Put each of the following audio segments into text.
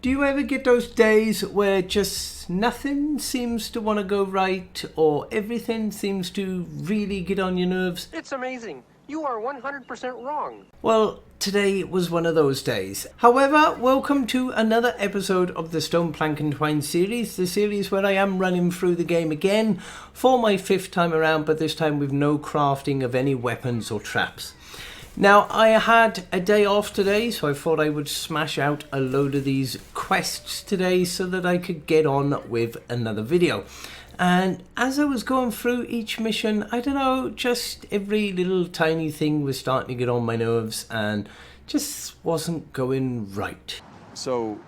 Do you ever get those days where just nothing seems to want to go right, or everything seems to really get on your nerves? It's amazing. You are 100% wrong. Well, today was one of those days. However, welcome to another episode of the Stone, Plank and Twine series, the series where I am running through the game again for my 5th time around, but this time with no crafting of any weapons or traps. Now, I had a day off today, so I thought I would smash out a load of these quests today so that I could get on with another video. And as I was going through each mission, I don't know, just every little tiny thing was starting to get on my nerves and just wasn't going right. So,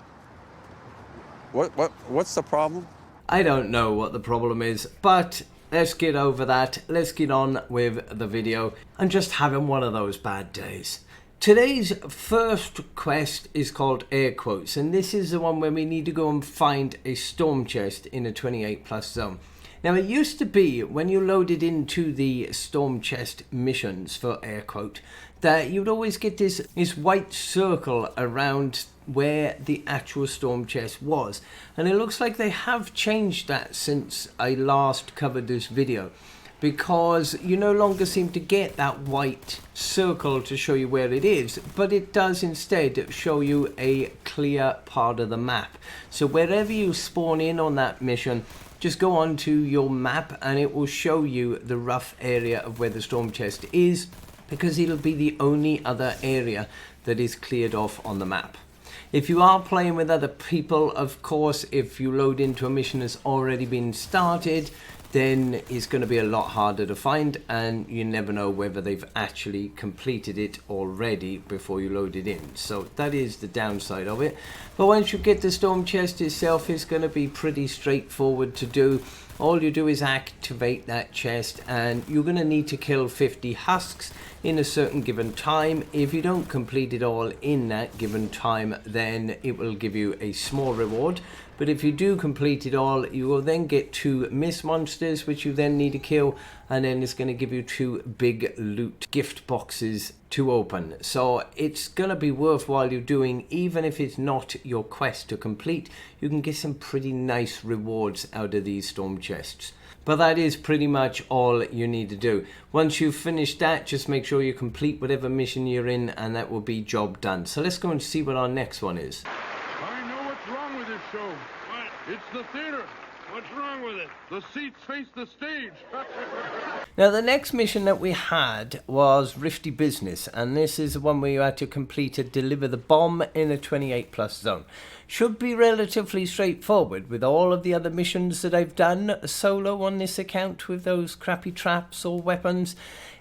what's the problem? I don't know what the problem is, but let's get over that. Let's get on with the video. I'm just having one of those bad days. Today's first quest is called Air Quotes, and this is the one where we need to go and find a storm chest in a 28+ zone. Now, it used to be when you loaded into the storm chest missions for Air Quote that you'd always get this white circle around where the actual storm chest was, and it looks like they have changed that since I last covered this video, because you no longer seem to get that white circle to show you where it is, but it does instead show you a clear part of the map. So wherever you spawn in on that mission, just go on to your map and it will show you the rough area of where the storm chest is, because it'll be the only other area that is cleared off on the map. If you are playing with other people, of course, if you load into a mission that's already been started, then it's going to be a lot harder to find, and you never know whether they've actually completed it already before you load it in. So that is the downside of it. But once you get the storm chest itself, it's going to be pretty straightforward to do. All you do is activate that chest, and you're going to need to kill 50 husks in a certain given time. If you don't complete it all in that given time, then it will give you a small reward. But if you do complete it all, you will then get 2 mist monsters, which you then need to kill, and then it's going to give you 2 big loot gift boxes to open. So it's going to be worthwhile you doing, even if it's not your quest to complete. You can get some pretty nice rewards out of these storm chests. But that is pretty much all you need to do. Once you've finished that, just make sure you complete whatever mission you're in, and that will be job done. So let's go and see what our next one is. I know what's wrong with this show. What? It's the theater. What's wrong with it? The seats face the stage. Now, the next mission that we had was Rifty Business, and this is the one where you had to complete and deliver the bomb in a 28+ zone. Should be relatively straightforward with all of the other missions that I've done solo on this account with those crappy traps or weapons.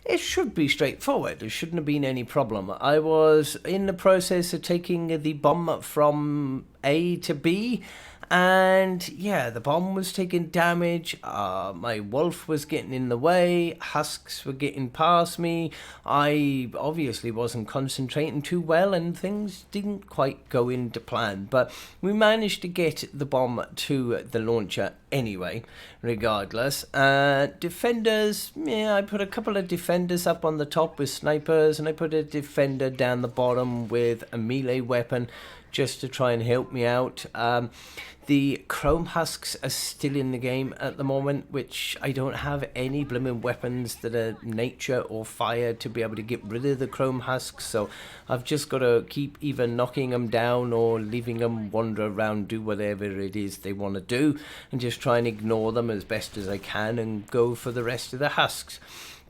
It should be straightforward. There shouldn't have been any problem. I was in the process of taking the bomb from A to B, and yeah, the bomb was taking damage. My wolf was getting in the way. Husks were getting past me. I obviously wasn't concentrating too well, and things didn't quite go into plan. But we managed to get the bomb to the launcher anyway, regardless. Defenders, yeah, I put a couple of defenders up on the top with snipers, and I put a defender down the bottom with a melee weapon just to try and help me out. The chrome husks are still in the game at the moment, which I don't have any blooming weapons that are nature or fire to be able to get rid of the chrome husks, so I've just got to keep either knocking them down or leaving them wander around, do whatever it is they want to do, and just try and ignore them as best as I can and go for the rest of the husks.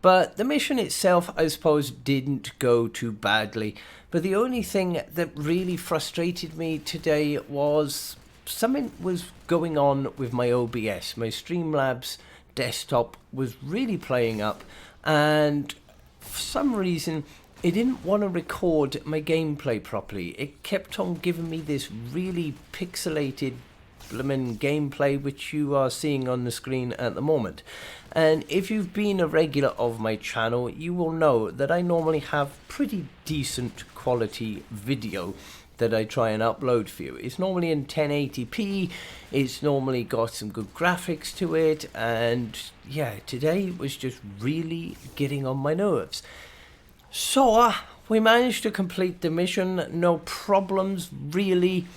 But the mission itself, I suppose, didn't go too badly. But the only thing that really frustrated me today was something was going on with my OBS. My Streamlabs desktop was really playing up, and for some reason it didn't want to record my gameplay properly. It kept on giving me this really pixelated blooming gameplay, which you are seeing on the screen at the moment. And if you've been a regular of my channel, you will know that I normally have pretty decent quality video that I try and upload for you. It's normally in 1080p, it's normally got some good graphics to it, and yeah, today was just really getting on my nerves. So we managed to complete the mission, no problems really.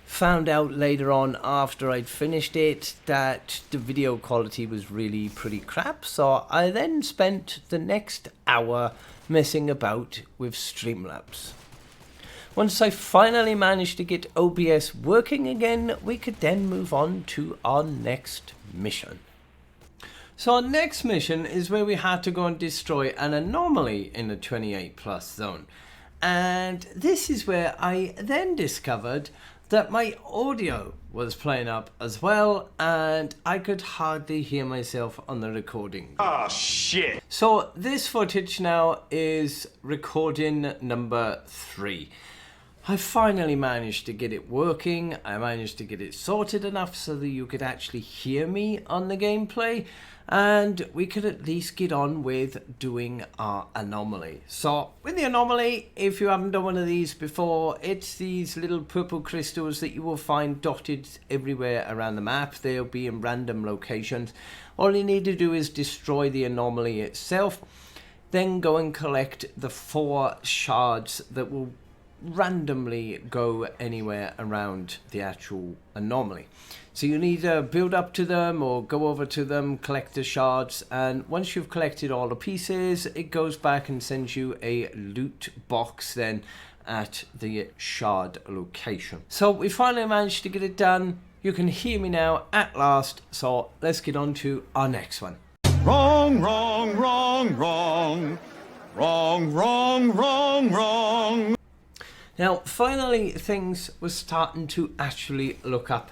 Found out later on after I'd finished it that the video quality was really pretty crap, so I then spent the next hour messing about with Streamlabs. Once I finally managed to get OBS working again, we could then move on to our next mission. So our next mission is where we had to go and destroy an anomaly in the 28 plus zone. And this is where I then discovered that my audio was playing up as well, and I could hardly hear myself on the recording. Oh shit! So this footage now is recording number 3. I finally managed to get it working. I managed to get it sorted enough so that you could actually hear me on the gameplay, and we could at least get on with doing our anomaly. So with the anomaly, if you haven't done one of these before, it's these little purple crystals that you will find dotted everywhere around the map. They'll be in random locations. All you need to do is destroy the anomaly itself, then go and collect the 4 shards that will randomly go anywhere around the actual anomaly. So you need to build up to them or go over to them, collect the shards, and once you've collected all the pieces, it goes back and sends you a loot box then at the shard location. So we finally managed to get it done. You can hear me now at last, so let's get on to our next one. Wrong, wrong, wrong, wrong. Wrong, wrong, wrong, wrong. Now, finally, things were starting to actually look up.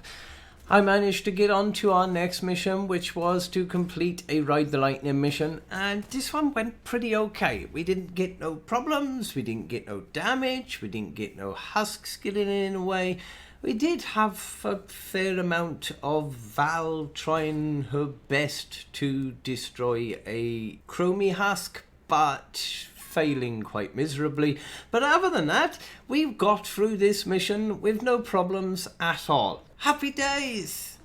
I managed to get on to our next mission, which was to complete a Ride the Lightning mission, and this one went pretty okay. We didn't get no problems, we didn't get no damage, we didn't get no husks getting in the way. We did have a fair amount of Val trying her best to destroy a chromie husk, but failing quite miserably. But other than that, we've got through this mission with no problems at all. Happy days!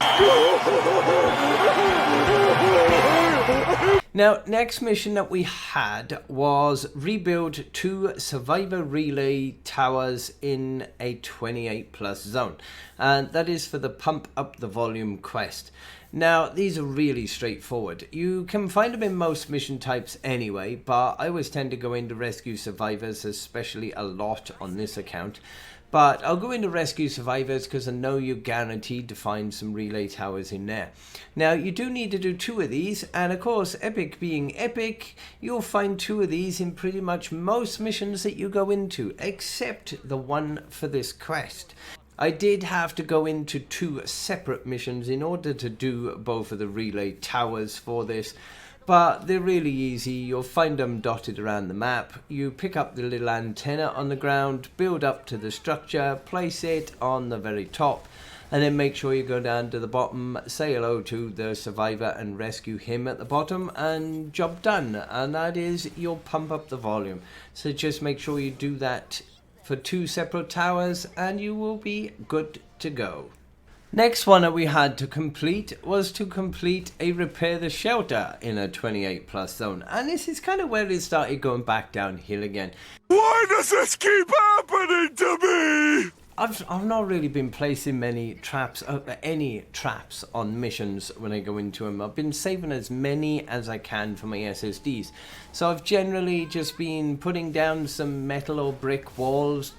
Now, next mission that we had was rebuild 2 survivor relay towers in a 28 plus zone, and that is for the pump up the volume quest. Now, these are really straightforward. You can find them in most mission types anyway, but I always tend to go into rescue survivors, especially a lot on this account. But I'll go into rescue survivors because I know you're guaranteed to find some relay towers in there. Now, you do need to do 2 of these, and of course, Epic being Epic, you'll find 2 of these in pretty much most missions that you go into, except the one for this quest. I did have to go into 2 separate missions in order to do both of the relay towers for this, but they're really easy. You'll find them dotted around the map. You pick up the little antenna on the ground, build up to the structure, place it on the very top, and then make sure you go down to the bottom, say hello to the survivor and rescue him at the bottom, and job done. And that is, you'll pump up the volume. So just make sure you do that for 2 separate towers and you will be good to go. Next one that we had to complete was to complete a repair the shelter in a 28 plus zone, and this is kind of where it started going back downhill again. Why does this keep happening to me? I've not really been placing any traps on missions when I go into them. I've been saving as many as I can for my SSDs. So I've generally just been putting down some metal or brick walls,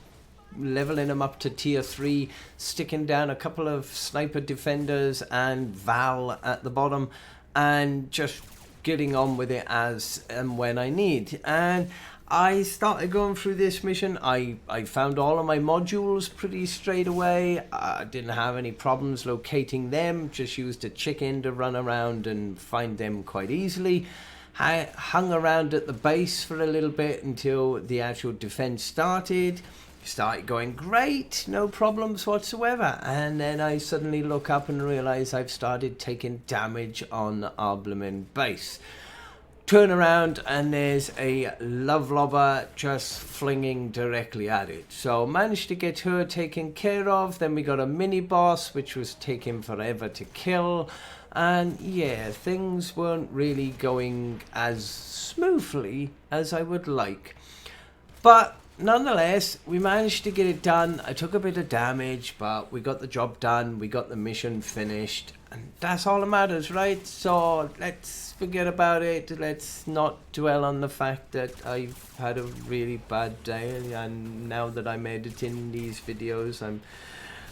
leveling them up to tier 3, sticking down a couple of sniper defenders and Val at the bottom, and just getting on with it as and when I need. And I started going through this mission. I found all of my modules pretty straight away. I didn't have any problems locating them, just used a chicken to run around and find them quite easily. I hung around at the base for a little bit until the actual defense started going great, no problems whatsoever, and then I suddenly look up and realize I've started taking damage on our bloomin' base. Turn around and there's a love lobber just flinging directly at it. So managed to get her taken care of. Then we got a mini boss which was taking forever to kill, and yeah, things weren't really going as smoothly as I would like. But nonetheless, we managed to get it done. I took a bit of damage, but we got the job done. We got the mission finished. And that's all that matters, right? So let's forget about it. Let's not dwell on the fact that I've had a really bad day. And now that I'm editing these videos, I'm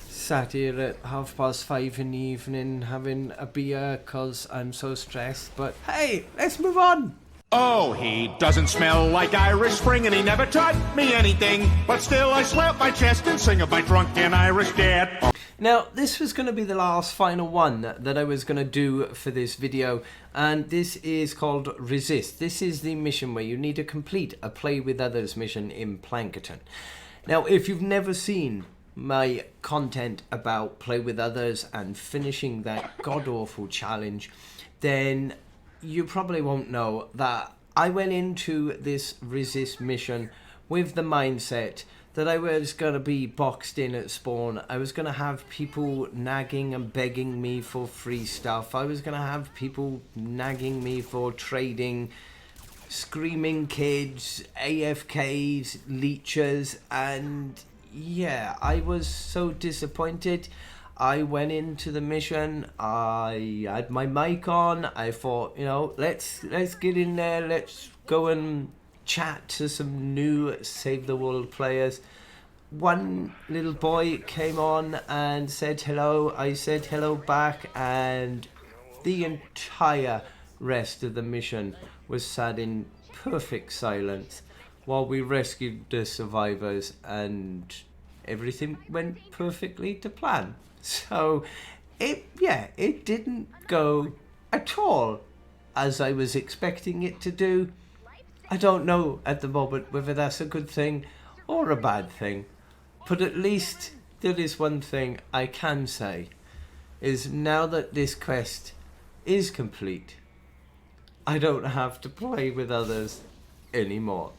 sat here at 5:30 in the evening having a beer because I'm so stressed. But hey, let's move on. Oh, he doesn't smell like Irish Spring, and he never taught me anything. But still, I slap my chest and sing of my drunken Irish dad. Now, this was going to be the last final one that I was going to do for this video, and this is called Resist. This is the mission where you need to complete a Play with Others mission in Plankerton. Now, if you've never seen my content about Play with Others and finishing that god-awful challenge, then you probably won't know that I went into this Resist mission with the mindset that I was going to be boxed in at spawn. I was going to have people nagging and begging me for free stuff. I was going to have people nagging me for trading, screaming kids, AFKs, leechers, and yeah, I was so disappointed. I went into the mission, I had my mic on, I thought, you know, let's get in there, let's go and chat to some new Save the World players. One little boy came on and said hello, I said hello back, and the entire rest of the mission was sat in perfect silence while we rescued the survivors, and everything went perfectly to plan. So it didn't go at all as I was expecting it to do. I don't know at the moment whether that's a good thing or a bad thing, but at least there is one thing I can say, is now that this quest is complete, I don't have to play with others anymore.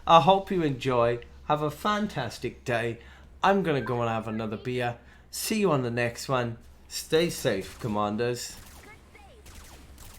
I hope you enjoy. Have a fantastic day. I'm gonna go and have another beer. See you on the next one. Stay safe, Commanders.